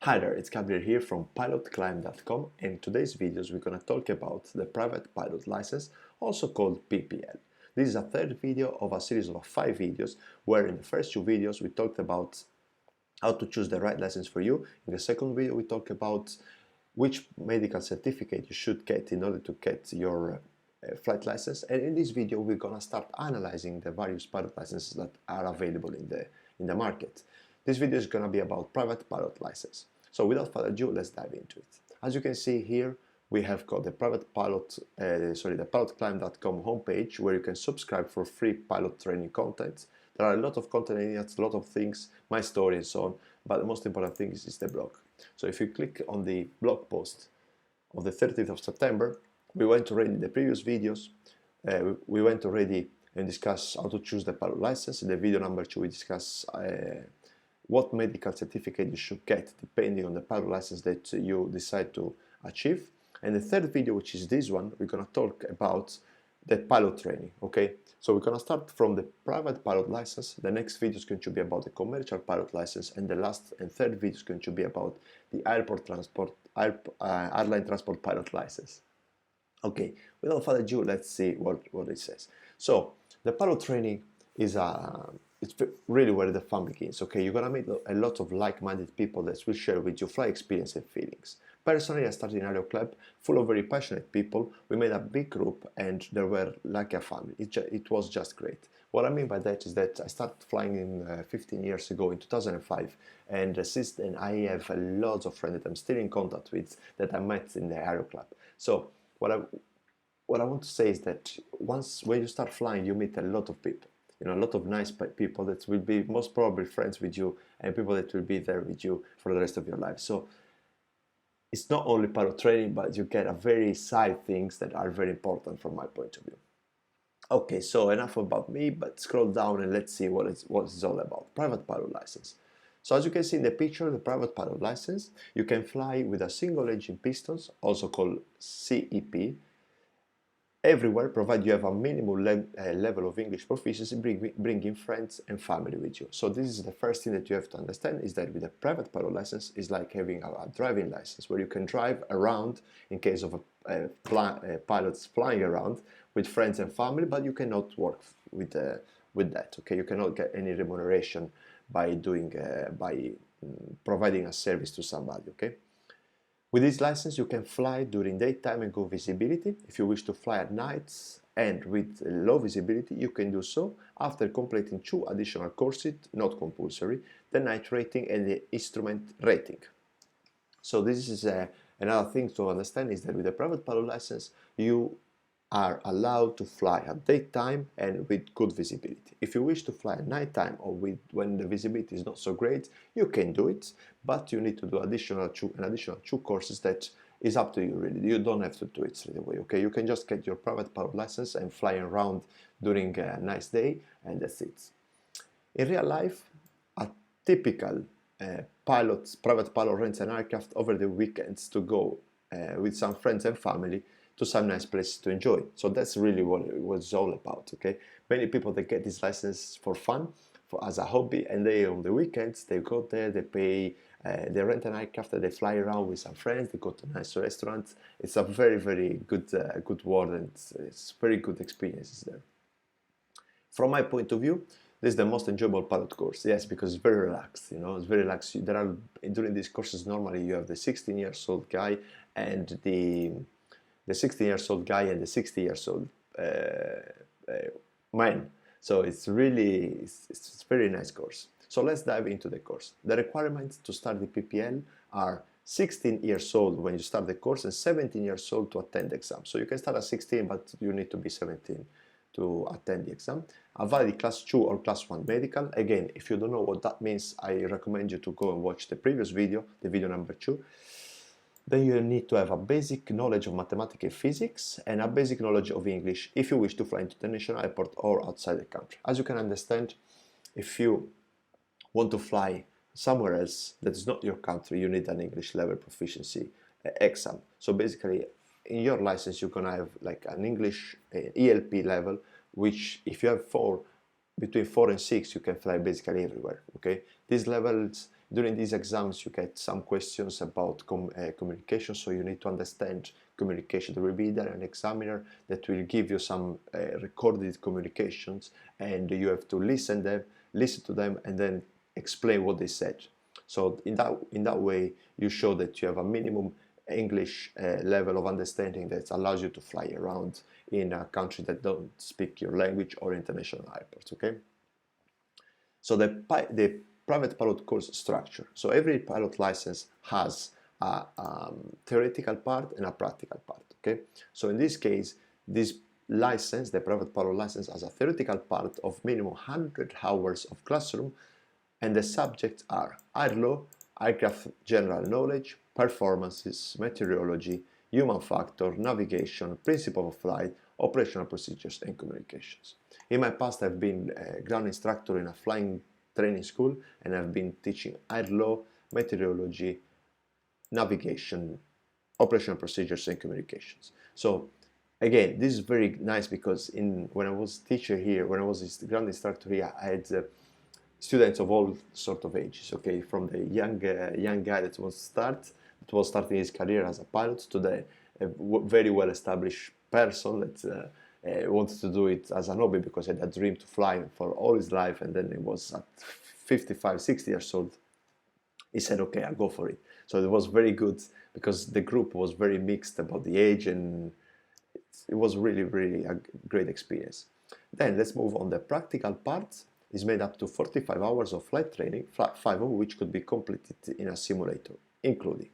Hi there, it's Gabriel here from pilotclimb.com, and in today's videos we're going to talk about the private pilot license, also called PPL. This is a third video of a series of 5 videos where in the first 2 videos we talked about how to choose the right license for you. In the second video we talked about which medical certificate you should get in order to get your flight license, and in this video we're going to start analyzing the various pilot licenses that are available in the market. This video is going to be about private pilot license. So without further ado, let's dive into it. As you can see here, we have got the the pilotclimb.com homepage where you can subscribe for free pilot training content. There are a lot of content in it, a lot of things, my story and so on, but the most important thing is the blog. So if you click on the blog post of the 30th of September, we went already in the previous videos, we went already and discussed how to choose the pilot license. In the video number 2 we discuss what medical certificate you should get depending on the pilot license that you decide to achieve. And the third video, which is this one, we're going to talk about the pilot training. Okay, so we're going to start from the private pilot license. The next video is going to be about the commercial pilot license, and the last and third video is going to be about the airline transport pilot license. Okay, without further ado, let's see what it says. So the pilot training is it's really where the fun begins. Okay, you're gonna meet a lot of like-minded people that will share with you flight experience and feelings. Personally, I started in Aero Club, full of very passionate people. We made a big group, and they were like a family. It was just great. What I mean by that is that I started flying in 15 years ago in 2005, and since then I have lots of friends that I'm still in contact with that I met in the Aero Club. So what I want to say is that when you start flying, you meet a lot of people. You know, a lot of nice people that will be most probably friends with you, and people that will be there with you for the rest of your life. So it's not only pilot training, but you get a very side things that are very important from my point of view. Okay, so enough about me, but scroll down and let's see what it's all about. Private pilot license. So as you can see in the picture, the private pilot license, you can fly with a single engine pistons, also called CEP, everywhere, provided you have a minimum level of English proficiency, bringing friends and family with you. So this is the first thing that you have to understand, is that with a private pilot license, it's like having a driving license, where you can drive around in case of pilots flying around with friends and family, but you cannot work with that. Okay, you cannot get any remuneration by providing a service to somebody. Okay. With this license, you can fly during daytime and good visibility. If you wish to fly at nights and with low visibility, you can do so after completing 2 additional courses, not compulsory, the night rating and the instrument rating. So this is another thing to understand, is that with a private pilot license, you are allowed to fly at daytime and with good visibility. If you wish to fly at nighttime or when the visibility is not so great, you can do it, but you need to do an additional 2 courses that is up to you really. You don't have to do it straight away. Okay, you can just get your private pilot license and fly around during a nice day, and that's it. In real life, a typical private pilot rents an aircraft over the weekends to go with some friends and family to some nice places to enjoy. So that's really what it was all about. Okay, many people, they get this license for fun, as a hobby, and they on the weekends they go there, they pay, they rent an aircraft, and they fly around with some friends, they go to nice restaurants. It's a very, very good world, and it's very good experiences there. From my point of view, this is the most enjoyable pilot course. Yes, because it's very relaxed. You know, it's very relaxed. During these courses, normally you have the 16-year-old guy and the 16-year-old guy and the 60-year-old man. So it's a very nice course. So let's dive into the course. The requirements to start the PPL are 16 years old when you start the course and 17 years old to attend the exam. So you can start at 16, but you need to be 17 to attend the exam. A valid class 2 or class 1 medical. Again, if you don't know what that means, I recommend you to go and watch the previous video, the video number 2. Then you need to have a basic knowledge of mathematics and physics and a basic knowledge of English if you wish to fly into international airport or outside the country. As you can understand, if you want to fly somewhere else that is not your country, you need an English level proficiency exam. So basically, in your license, you're gonna have like an English ELP level, which if you have between 4 and 6, you can fly basically everywhere. Okay, these levels During these exams, you get some questions about communication, so you need to understand communication. There will be there an examiner that will give you some recorded communications, and you have to listen to them, and then explain what they said. So in that way, you show that you have a minimum English level of understanding that allows you to fly around in a country that don't speak your language or international airports. Okay. So the private pilot course structure. So every pilot license has a theoretical part and a practical part. Okay. So in this case, this license, the private pilot license, has a theoretical part of minimum 100 hours of classroom, and the subjects are airlaw, aircraft general knowledge, performances, meteorology, human factor, navigation, principle of flight, operational procedures, and communications. In my past, I've been a ground instructor in a flying training school, and I've been teaching airlaw, meteorology, navigation, operational procedures, and communications. So again, this is very nice because when I was teacher here, when I was a ground instructor here, I had students of all sort of ages, okay, from the young guy that was starting his career as a pilot to the very well established person that wanted to do it as a hobby because he had a dream to fly for all his life, and then he was at 55, 60 years old. He said, okay, I'll go for it. So it was very good because the group was very mixed about the age, and it was really, really a great experience. Then let's move on. The practical part is made up to 45 hours of flight training, 5 of which could be completed in a simulator, including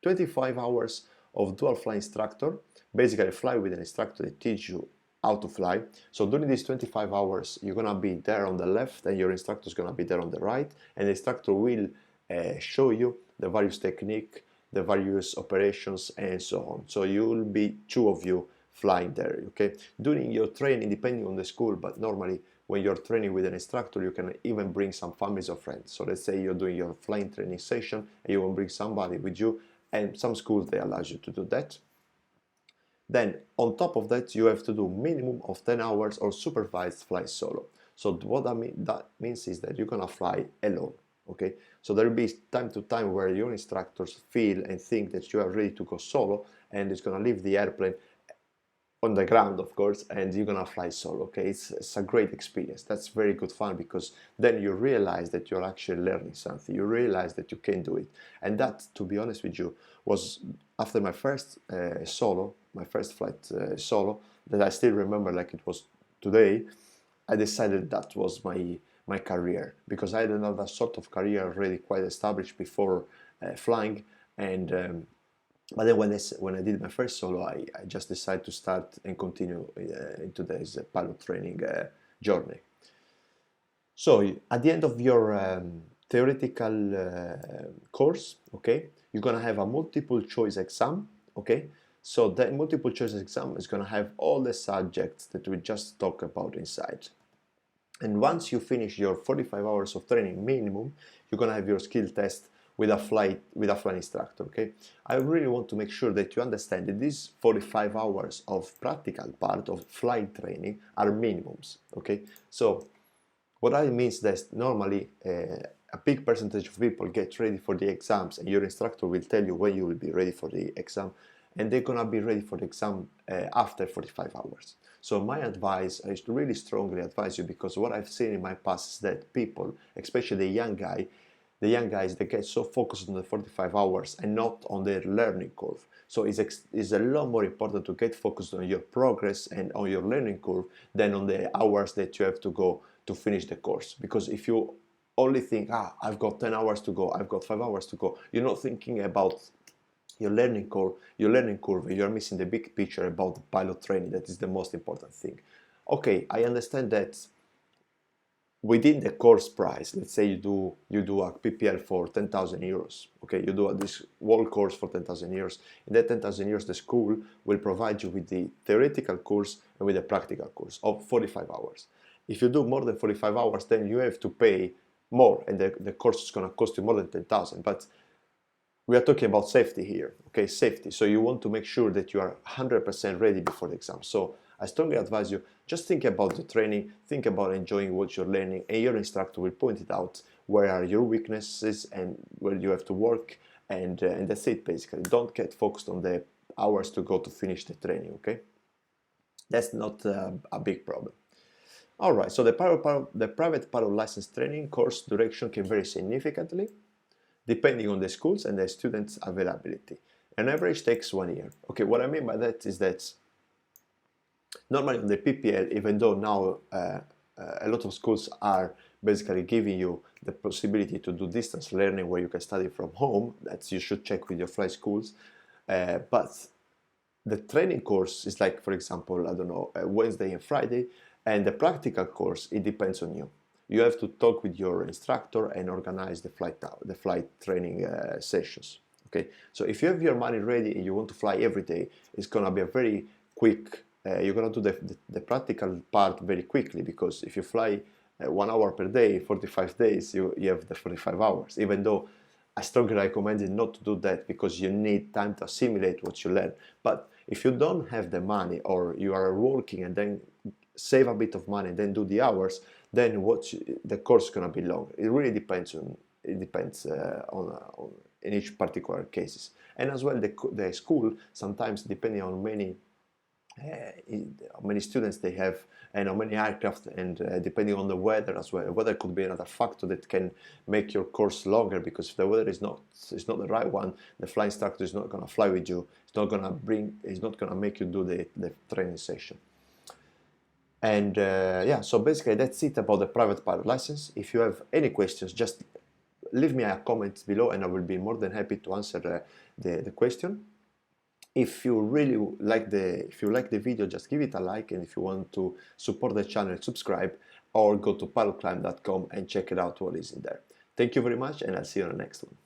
25 hours of dual fly instructor, basically fly with an instructor that teach you how to fly. So during these 25 hours, you're gonna be there on the left and your instructor is gonna be there on the right, and the instructor will show you the various technique, the various operations, and so on. So you will be 2 of you flying there, okay? During your training, depending on the school, but normally when you're training with an instructor, you can even bring some families or friends. So let's say you're doing your flying training session and you will bring somebody with you, and some schools, they allow you to do that. Then on top of that, you have to do minimum of 10 hours or supervised flight solo. So what that means is that you're gonna fly alone, okay? So there will be time to time where your instructors feel and think that you are ready to go solo, and it's gonna leave the airplane on the ground, of course, and you're gonna fly solo, okay? It's a great experience. That's very good fun because then you realize that you're actually learning something. You realize that you can do it. And that, to be honest with you, was after my first my first flight solo, that I still remember like it was today. I decided that was my career, because I had another sort of career already quite established before flying, and but then when I did my first solo, I just decided to start and continue into this pilot training journey. So at the end of your theoretical course, okay, you're gonna have a multiple choice exam, okay? So that multiple choice exam is gonna have all the subjects that we just talked about inside. And once you finish your 45 hours of training minimum, you're gonna have your skill test with a flight instructor, okay? I really want to make sure that you understand that these 45 hours of practical part of flight training are minimums, okay? So what that means that normally a big percentage of people get ready for the exams, and your instructor will tell you when you will be ready for the exam, and they're gonna be ready for the exam after 45 hours. So my advice is to really strongly advise you, because what I've seen in my past is that people, especially the young guys, they get so focused on the 45 hours and not on their learning curve. So it's a lot more important to get focused on your progress and on your learning curve than on the hours that you have to go to finish the course. Because if you only think, I've got 10 hours to go, I've got 5 hours to go, you're not thinking about your learning curve, you're missing the big picture about the pilot training. That is the most important thing. Okay, I understand that within the course price, let's say you do a PPL for 10,000 euros. Okay, you do this whole course for 10,000 euros. In that 10,000 euros, the school will provide you with the theoretical course and with the practical course of 45 hours. If you do more than 45 hours, then you have to pay more, and the course is going to cost you more than 10,000. But we are talking about safety here, okay, safety. So you want to make sure that you are 100% ready before the exam. So I strongly advise you, just think about the training, think about enjoying what you're learning, and your instructor will point it out where are your weaknesses and where you have to work, and that's it basically. Don't get focused on the hours to go to finish the training, okay? That's not a big problem. Alright, so the private pilot license training course duration can vary significantly depending on the schools and the students' availability. An average takes 1 year. Okay, what I mean by that is that normally on the PPL, even though now a lot of schools are basically giving you the possibility to do distance learning where you can study from home, that you should check with your flight schools, but the training course is like, for example, I don't know, Wednesday and Friday, and the practical course, it depends on you. You have to talk with your instructor and organize the flight training sessions. Okay, so if you have your money ready and you want to fly every day, it's gonna be a very quick. You're gonna do the practical part very quickly, because if you fly 1 hour per day, 45 days, you have the 45 hours. Even though I strongly recommend it not to do that, because you need time to assimilate what you learn. But if you don't have the money, or you are working and then save a bit of money and then do the hours, then the course is gonna be long. It really depends on in each particular cases. And as well, the school sometimes, depending on how many students they have and how many aircraft, and depending on the weather as well. Weather could be another factor that can make your course longer, because if the weather is not the right one, the flying instructor is not going to fly with you. It's not going to make you do the training session. And yeah, so basically that's it about the private pilot license. If you have any questions, just leave me a comment below and I will be more than happy to answer the question. If you really like the video, just give it a like, and if you want to support the channel, subscribe, or go to pilotclimb.com and check it out what is in there. Thank you very much, and I'll see you on the next one.